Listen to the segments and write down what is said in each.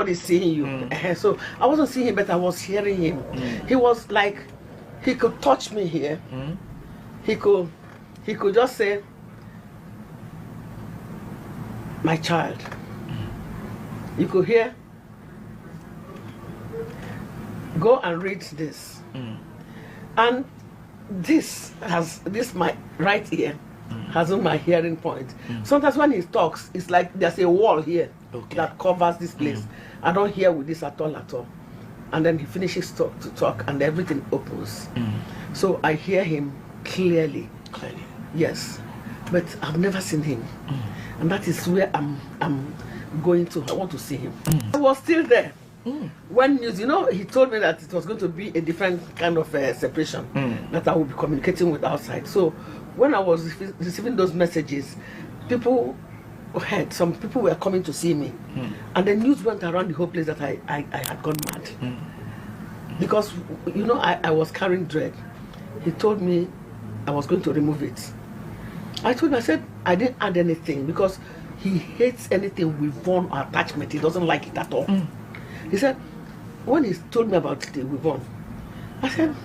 nobody's seeing you. So I wasn't seeing him, but I was hearing him. He was like, he could touch me here. He could just say, my child. You could hear, go and read this. And this my right ear has on my hearing point. Sometimes when he talks, it's like there's a wall here that covers this place. I don't hear with this at all. And then he finishes to talk and everything opens. So I hear him clearly. Yes. But I've never seen him. And that is where I'm going to. I want to see him. I was still there. When news, he told me that it was going to be a different kind of separation, that I would be communicating with outside. So when I was receiving those messages, people heard, some people were coming to see me. And the news went around the whole place that I had gone mad. Because, I was carrying dread. He told me I was going to remove it. I told him, I said, I didn't add anything because he hates anything with Yvonne or attachment. He doesn't like it at all. He said, when he told me about the Yvonne, I said,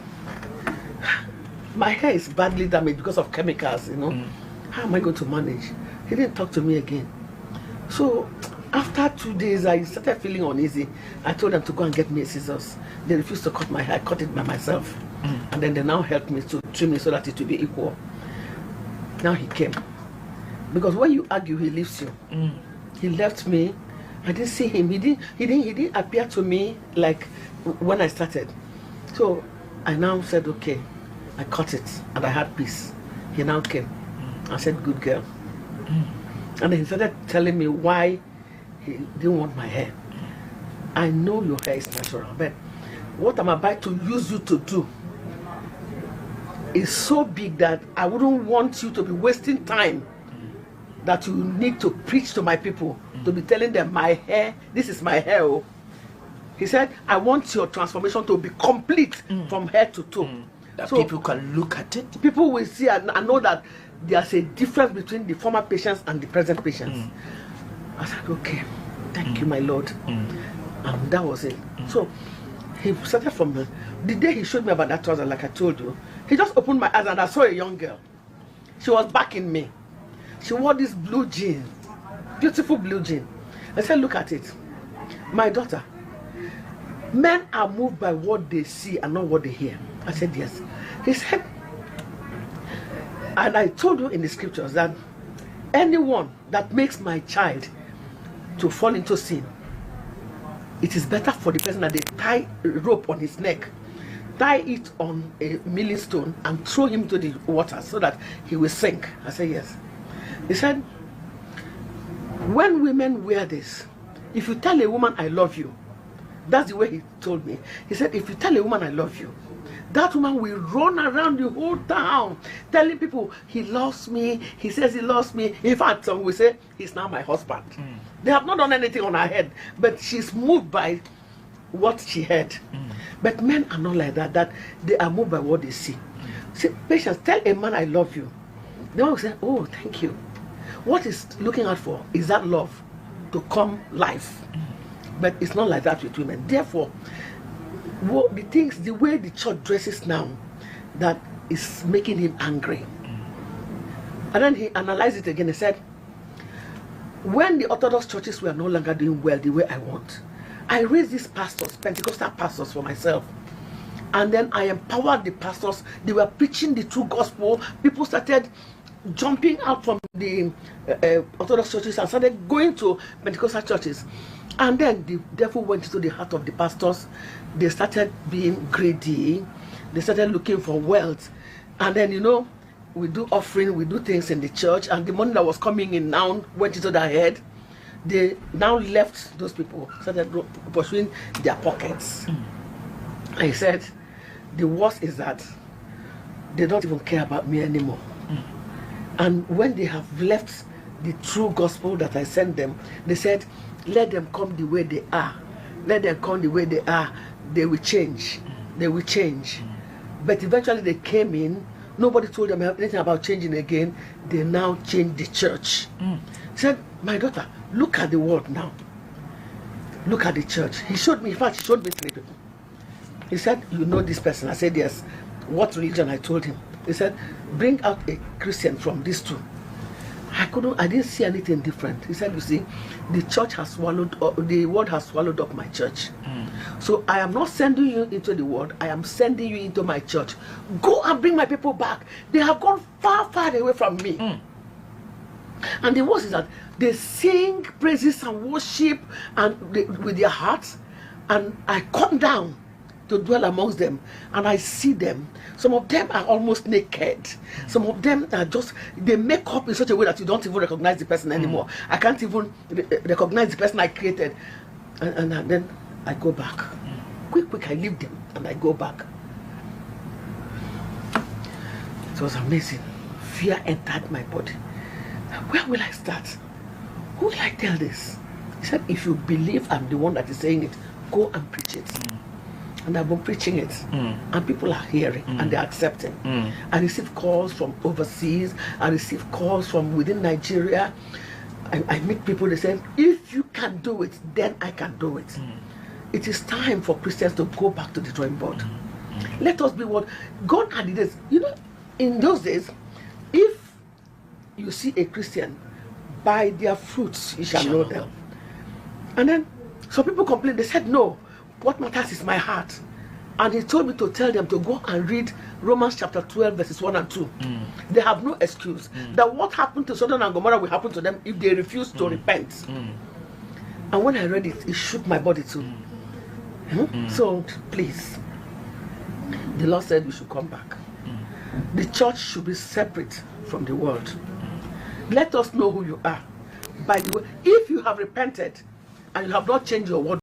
my hair is badly damaged because of chemicals, How am I going to manage? He didn't talk to me again. So after 2 days, I started feeling uneasy. I told them to go and get me a scissors. They refused to cut my hair. I cut it by myself. And then they now helped me to trim it so that it will be equal. Now he came. Because when you argue, he leaves you. He left me. I didn't see him. He didn't appear to me like when I started. So I now said, okay, I cut it and I had peace. He now came. I said, good girl. And then he started telling me why he didn't want my hair. I know your hair is natural, but what I'm about to use you to do is so big that I wouldn't want you to be wasting time, that you need to preach to my people, to be telling them my hair, this is my hair. Oh. He said, I want your transformation to be complete from head to toe. That so people can look at it. People will see and know that there's a difference between the former patients and the present patients. I said, okay, thank you, my Lord. And that was it. So he started from the day he showed me about that trouser, like I told you, he just opened my eyes and I saw a young girl. She was backing me. She wore this blue jean, beautiful blue jean. I said, look at it. My daughter, men are moved by what they see and not what they hear. I said, yes. He said, and I told you in the scriptures that anyone that makes my child to fall into sin, it is better for the person that they tie a rope on his neck, tie it on a milling stone and throw him to the water so that he will sink. I said, yes. He said, when women wear this, if you tell a woman I love you, that's the way he told me. He said, if you tell a woman I love you, that woman will run around the whole town telling people he loves me, he says he loves me. In fact, some will say he's now my husband. They have not done anything on her head, but she's moved by what she heard. But men are not like that, that they are moved by what they see. See, patience, tell a man I love you. The one will say, oh, thank you. What he's looking out for is that love to come life. But it's not like that with women. Therefore, the way the church dresses now, that is making him angry. And then he analyzed it again. He said, when the Orthodox churches were no longer doing well the way I want, I raised these pastors, Pentecostal pastors, for myself. And then I empowered the pastors. They were preaching the true gospel. People started jumping out from the Orthodox churches and started going to Pentecostal churches. And then the devil went into the heart of the pastors. They started being greedy. They started looking for wealth. And then, we do offering, we do things in the church, and the money that was coming in now went into their head. They now left those people, started pursuing their pockets. I said, the worst is that they don't even care about me anymore. And when they have left the true gospel that I sent them, they said, let them come the way they are. Let them come the way they are. They will change. They will change. But eventually they came in. Nobody told them anything about changing again. They now changed the church. Said, my daughter, look at the world now. look at the church. He showed me, in fact, he showed me 3 people. He said, you know this person? I said, yes. What religion? I told him. He said, bring out a Christian from these 2. I didn't see anything different. He said, you see, the church has swallowed, the world has swallowed up my church. So I am not sending you into the world, I am sending you into my church. Go and bring my people back. They have gone far, far away from me. And the worst is that they sing praises and worship with their hearts, and I come down to dwell amongst them, and I see them. Some of them are almost naked. Some of them are just, they make up in such a way that you don't even recognize the person anymore. I can't even recognize the person I created. And then I go back. Quick, I leave them and I go back. It was amazing. Fear entered my body. Where will I start? Who will I tell this? He said, if you believe I'm the one that is saying it, go and preach it. And I've been preaching it, and people are hearing, and they're accepting. I receive calls from overseas. I receive calls from within Nigeria. I meet people, they say, if you can do it, then I can do it. It is time for Christians to go back to the drawing board. Let us be what God had it. You know, in those days, if you see a Christian, by their fruits you shall know them. And then some people complained. They said, no, what matters is my heart. And he told me to tell them to go and read Romans chapter 12 verses 1 and 2. They have no excuse that what happened to Sodom and Gomorrah will happen to them if they refuse to repent. And when I read it, it shook my body too. So please, the Lord said we should come back. The church should be separate from the world. Let us know who you are. By the way, if you have repented and you have not changed your word,